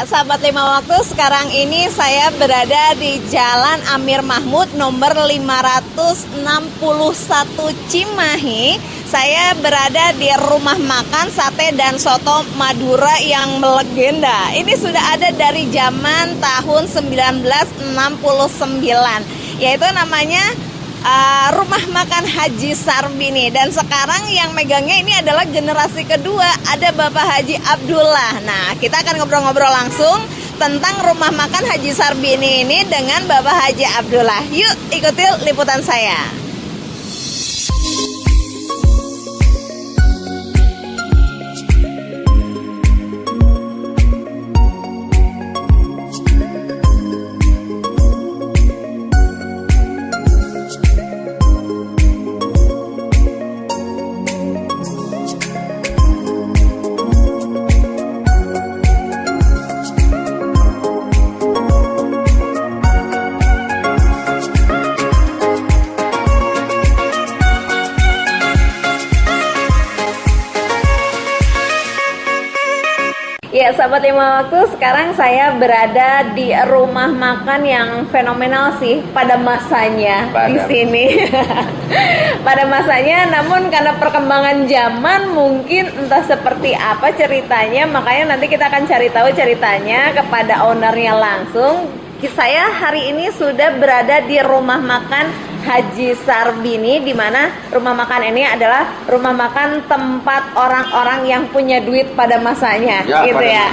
sahabat Lima Waktu, sekarang ini saya berada di Jalan Amir Mahmud nomor 561 Cimahi. Saya berada di rumah makan sate dan soto Madura yang melegenda. Ini sudah ada dari zaman tahun 1969, yaitu namanya Rumah Makan Haji Sarbini. Dan sekarang yang megangnya ini adalah generasi kedua, ada Bapak Haji Abdullah. Nah, kita akan ngobrol-ngobrol langsung tentang Rumah Makan Haji Sarbini ini dengan Bapak Haji Abdullah. Yuk ikuti liputan saya. Ya, sahabat Lima Waktu, sekarang saya berada di rumah makan yang fenomenal sih pada masanya di sini. Pada masanya, namun karena perkembangan zaman mungkin entah seperti apa ceritanya, makanya nanti kita akan cari tahu ceritanya kepada ownernya langsung. Saya hari ini sudah berada di rumah makan Haji Sarbini, di mana rumah makan ini adalah rumah makan tempat orang-orang yang punya duit pada masanya, ya, gitu ya.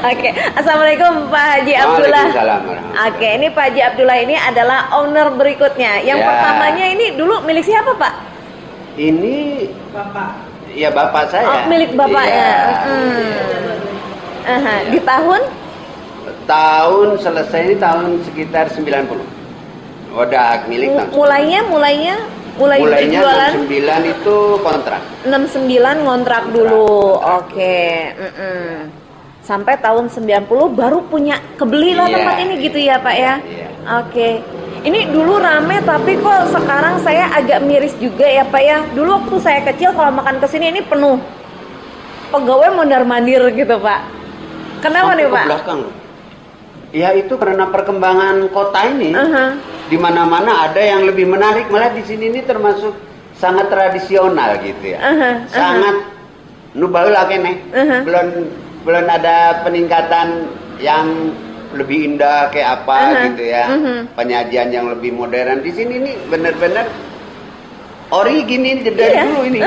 Oke, Assalamualaikum Pak Haji Abdullah. Oke, ini Pak Haji Abdullah ini adalah owner berikutnya. Yang pertamanya ini dulu milik siapa Pak? Ini Bapak. Ya Bapak saya. Oh, milik Bapaknya. Iya. Di tahun selesai ini tahun sekitar 90. Udah milik tahun. Mulainya jualan 69 itu kontrak. 69 ngontrak dulu. Oke. Sampai tahun 90 baru punya kebeli lah tempat ini gitu ya Pak ya. Iya. Oke. Ini dulu rame tapi kok sekarang saya agak miris juga ya Pak ya. Dulu waktu saya kecil kalau makan kesini ini penuh. Pegawai mondar-mandir gitu Pak. Kenapa nih Pak? Ke belakang. Ya itu karena perkembangan kota ini. Di mana-mana ada yang lebih menarik, malah di sini ini termasuk sangat tradisional gitu ya. Sangat nubaula kene. Belum ada peningkatan yang lebih indah kayak apa gitu ya. Penyajian yang lebih modern di sini nih benar-benar ori gini dari dulu ini.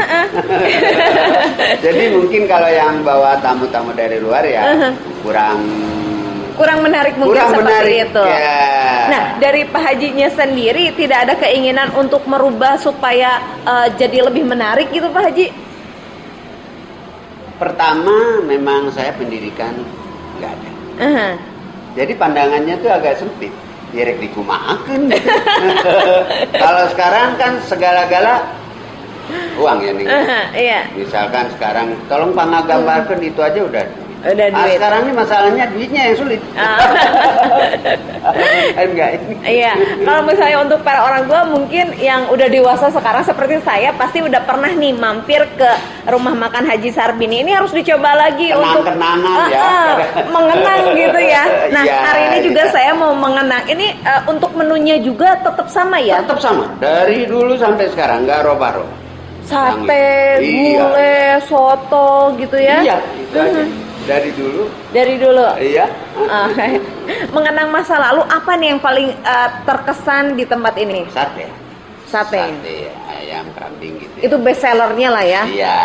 Jadi mungkin kalau yang bawa tamu-tamu dari luar ya kurang menarik mungkin seperti itu. Ya. Nah, dari Pak Hajinya sendiri tidak ada keinginan untuk merubah supaya jadi lebih menarik gitu Pak Haji? Pertama, memang saya pendidikan nggak ada. Jadi pandangannya tuh agak sempit. Direk dikumahakeun. Kalau sekarang kan segala-gala uang ya nih. Iya. Misalkan sekarang tolong panggambarkeun itu aja udah duit. Sekarang ini masalahnya duitnya yang sulit. Iya. Kalau misalnya untuk para orang tua mungkin yang udah dewasa sekarang seperti saya pasti udah pernah nih mampir ke rumah makan Haji Sarbini. Ini harus dicoba lagi untuk mengenang gitu ya. Nah, hari ini juga saya mau mengenang. Ini untuk menunya juga tetap sama ya? Tetap sama. Dari dulu sampai sekarang nggak robah-robah. Sate, gulai, soto gitu ya? Iya, itu aja. Dari dulu. Iya. Mengenang masa lalu, apa nih yang paling terkesan di tempat ini? Sate, ayam kambing gitu. Itu best sellernya lah ya? Iya.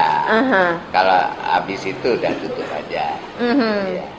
Kalau habis itu udah tutup aja. Iya.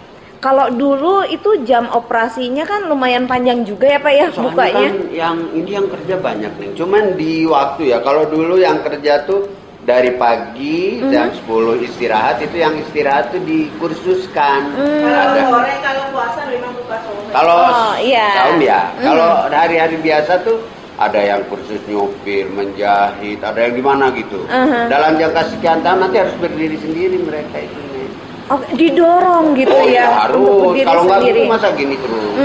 Kalau dulu itu jam operasinya kan lumayan panjang juga ya Pak ya. Soalnya bukanya? Kan yang kerja banyak nih. Cuman di waktu ya, kalau dulu yang kerja tuh dari pagi jam 10 istirahat, itu yang istirahat tuh dikursuskan. Kalau sore, kalau puasa memang buka sore. Kalau tahun ya, kalau hari-hari biasa tuh ada yang kursus nyopir, menjahit, ada yang gimana gitu. Dalam jangka sekian tahun nanti harus berdiri sendiri mereka itu. Didorong gitu ya. Harus. Kalau nggak gitu masa gini terus.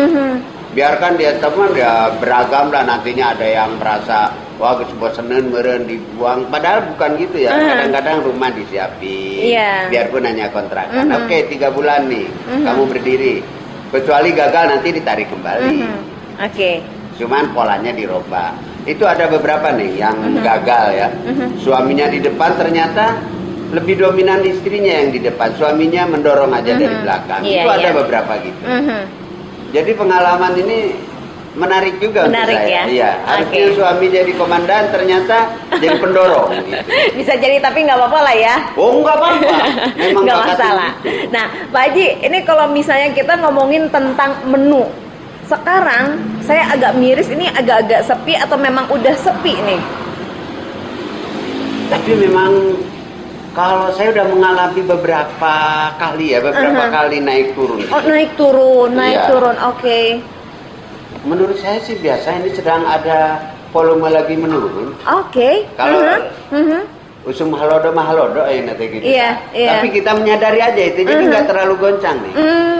Biarkan dia teman ya beragam lah, nantinya ada yang merasa wah geus boseneun meureun dibuang, padahal bukan gitu ya. Kadang-kadang rumah disiapin, biarpun hanya kontrakan. Oke, 3 bulan nih kamu berdiri, kecuali gagal nanti ditarik kembali. Oke. Cuman polanya dirubah. Itu ada beberapa nih yang gagal ya. Suaminya di depan ternyata lebih dominan istrinya yang di depan, suaminya mendorong aja dari belakang. Itu ada beberapa gitu. Jadi pengalaman ini menarik juga menarik untuk saya. ya? Iya, harusnya suami jadi komandan, ternyata jadi pendorong. Gitu. Bisa jadi, tapi nggak apa-apa lah ya. Oh, nggak apa-apa. Memang nggak masalah. Nah, Pak Haji, ini kalau misalnya kita ngomongin tentang menu, sekarang saya agak miris, ini agak-agak sepi atau memang udah sepi nih? Tapi memang kalau saya udah mengalami beberapa kali ya, beberapa kali naik turun. Oh, naik turun, oke. Menurut saya sih biasa ini sedang ada volume lagi menurun. Oke. Kalau usum halodo ya nanti gitu. Iya. Tapi kita menyadari aja itu, jadi nggak terlalu goncang nih.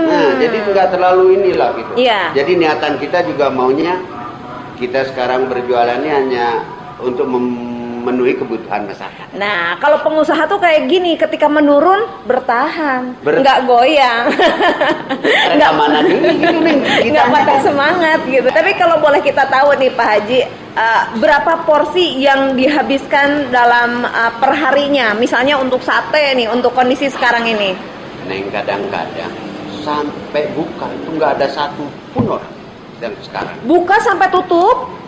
Nah, jadi nggak terlalu inilah gitu. Iya. Jadi niatan kita juga maunya kita sekarang berjualannya hanya untuk memenuhi kebutuhan masyarakat. Nah, kalau pengusaha tuh kayak gini, ketika menurun bertahan, nggak goyang, nggak mana dulu gitu nih, nggak patah semangat gitu. Tapi kalau boleh kita tahu nih Pak Haji, berapa porsi yang dihabiskan dalam perharinya? Misalnya untuk sate nih, untuk kondisi sekarang ini. Neng kadang-kadang sampai buka itu nggak ada satu pun orang yang sekarang. Buka sampai tutup?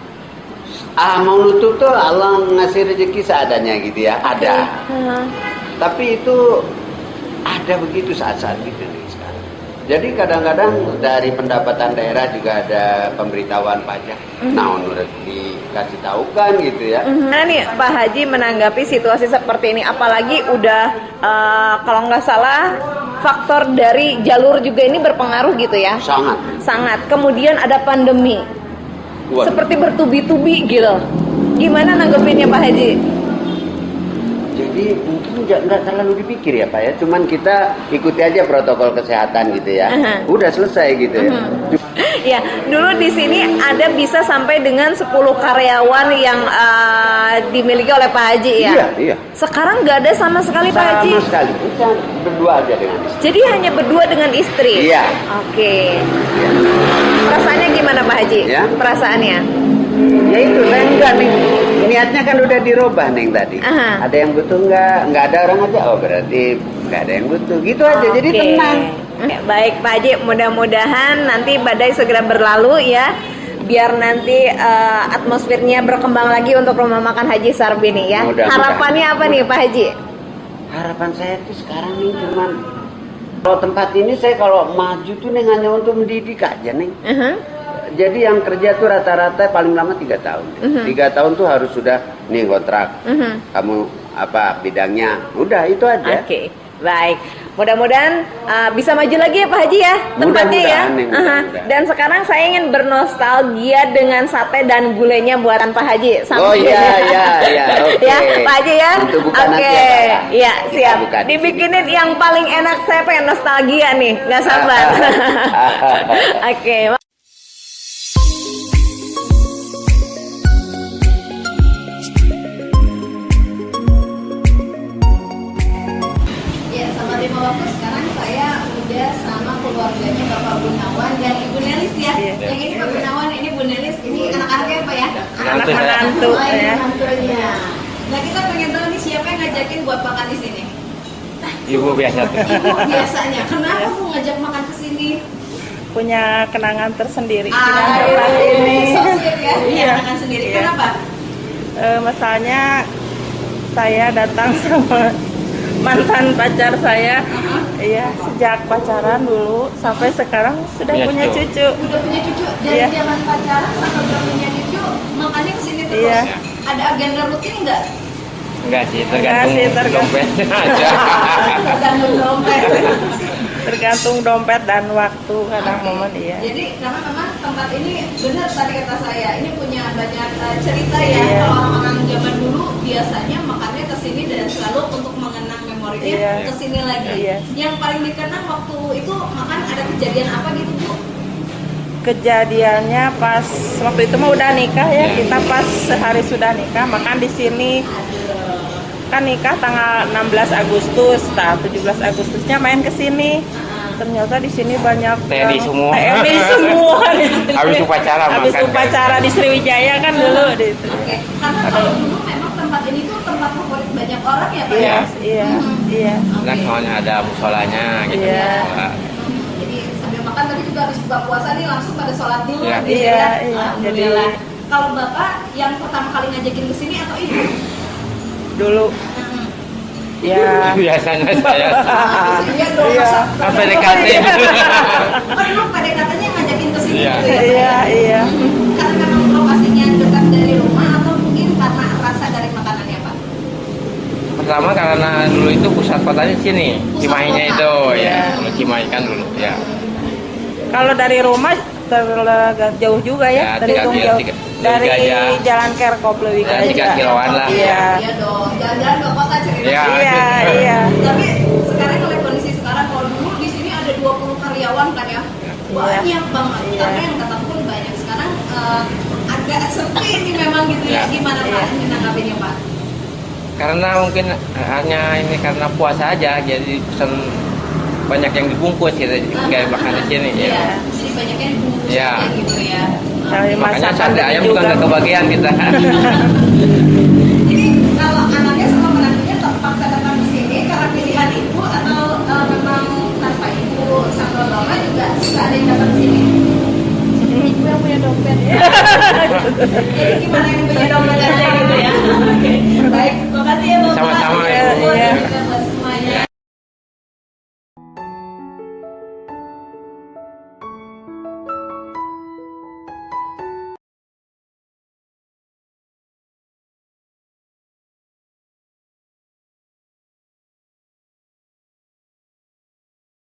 Mau nutup tuh Allah ngasih rezeki seadanya gitu ya, ada. Tapi itu ada begitu saat-saat gitu nih sekarang. Jadi kadang-kadang dari pendapatan daerah juga ada pemberitahuan pajak. Nah, menurut dikasih tahu kan gitu ya. Nah nih Pak Haji menanggapi situasi seperti ini, apalagi udah kalau nggak salah faktor dari jalur juga ini berpengaruh gitu ya. Sangat. Kemudian ada pandemi. Seperti bertubi-tubi gitu. Gimana nanggepinnya Pak Haji? Jadi mungkin nggak terlalu dipikir ya Pak ya. Cuman kita ikuti aja protokol kesehatan gitu ya. Udah selesai gitu ya. Ya, dulu di sini ada bisa sampai dengan 10 karyawan yang dimiliki oleh Pak Haji ya? Iya. Sekarang nggak ada sama sekali Pak Haji? Sama sekali, kita berdua aja dengan istri. Jadi hanya berdua dengan istri? Iya. Oke. Perasaannya gimana Pak Haji? Ya? Perasaannya? Ya itu, saya enggak nih. Niatnya kan udah dirubah nih tadi. Ada yang butuh nggak ada orang aja. Oh berarti nggak ada yang butuh. Gitu aja, jadi tenang. Baik Pak Haji, mudah-mudahan nanti badai segera berlalu ya. Biar nanti atmosfernya berkembang lagi untuk rumah makan Haji Sarbini ya. Harapannya apa nih Pak Haji? Harapan saya tuh sekarang nih cuman kalau tempat ini saya kalau maju tuh nih hanya untuk mendidik aja nih. Jadi yang kerja tuh rata-rata paling lama 3 tahun. 3 tahun tuh harus sudah nih kontrak. Kamu apa bidangnya? Udah itu aja. Oke. Baik, mudah-mudahan bisa maju lagi ya Pak Haji ya tempatnya ya. Dan sekarang saya ingin bernostalgia dengan sate dan gulainya buatan Pak Haji. Oh iya. Okay. Ya Pak Haji ya. Oke. Ya siap. Dibikinin yang paling enak, saya pengen nostalgia nih, nggak sabar. Oke. Sekarang saya udah sama keluarganya Bapak Gunawan dan Ibu Nelis ya. Yang ini Pak Gunawan, ini Bu Nelis, ini anak-anaknya apa ya? Anak menantu ya. Nah kita pengen tahu nih siapa yang ngajakin buat makan di sini? Ibu biasa tuh. Ibu biasanya. Kenapa mau ngajak makan ke sini? Punya kenangan tersendiri dengan tempat ini. Ya? Iya. Kenangan sendiri. Iya. Kenapa? Masalahnya saya datang sama mantan pacar saya, iya sejak pacaran dulu sampai sekarang sudah punya cucu. Udah punya cucu dari zaman pacaran sampai udah punya cucu, makanya kesini terus. Iya. Ada agenda rutin nggak? Enggak sih, tergantung dompetnya aja. Tergantung dompet. Tergantung dompet dan waktu kadang momen iya. Jadi karena memang tempat ini benar tadi kata saya, ini punya banyak cerita ya. Iya. Kalau orang-orang zaman dulu biasanya makannya kesini dan selalu untuk mengenang memorinya Iya. kesini lagi. Iya. Yang paling dikenang waktu itu makan ada kejadian apa gitu Bu? Kejadiannya pas waktu itu mah udah nikah ya, kita pas sehari sudah nikah makan di sini. Kan nikah tanggal 16 Agustus, 17 Agustusnya main ke sini. Ternyata di sini banyak TNI semua. TNI semua di sini. Habis upacara Habis makan. upacara di Sriwijaya kan dulu di situ. Oke, karena kalau dulu memang tempat ini tuh tempat favorit banyak orang ya Pak? Iya, ya? iya, iya. Nah, soalnya ada musolanya gitu. Iya. Nah, Jadi sambil makan tadi juga habis buka puasa nih langsung pada sholat dulu Iya. gitu Iya, ya. iya. Alhamdulillah. Kalau Bapak yang pertama kali ngajakin ke sini atau Ibu? Dulu ya. biasanya saya Iya dong, Iya. masa Kan PDKT. kan emang PDKT-nya ngajakin ke sini Iya. gitu ya Pak? Iya, iya. Karena memang lokasinya dekat dari rumah atau mungkin karena rasa dari makanannya Pak? pertama karena dulu itu pusat kotanya di sini, Pusat Cimainya kota. itu ya, Iya. dulu Cimahi kan dulu ya. Kalau dari rumah terlalu jauh juga ya, Ya, terhitung tiga- jauh. tiga- Dari Gajah. Jalan Kerkop lebih Ya, 3 Gajah. kiloan lah. Iya. Iya dong, jalan-jalan ke kota cerita. Iya. Iya, iya. Tapi sekarang oleh kondisi sekarang kalau dulu di sini ada 20 karyawan kan ya. Banyak banget. Iya. Tapi yang kata pun banyak. Sekarang agak sepi ini memang gitu ya. Ya. Gimana Pak Iya. ini menanggapinya Pak? Karena mungkin hanya ini karena puasa aja, jadi pesan banyak yang dibungkus gitu, kayak makan di sini ya. Iya. Jadi banyaknya dibungkus Iya. aja gitu ya. Cari Makanya masakan sate ayam juga. juga nggak kebagian kita. Ini kalau anaknya sama menantunya terpaksa datang ke sini karena pilihan ibu atau memang tanpa ibu sama bapak juga suka ada yang datang ke sini? Ibu yang punya dompet ya. Jadi gimana yang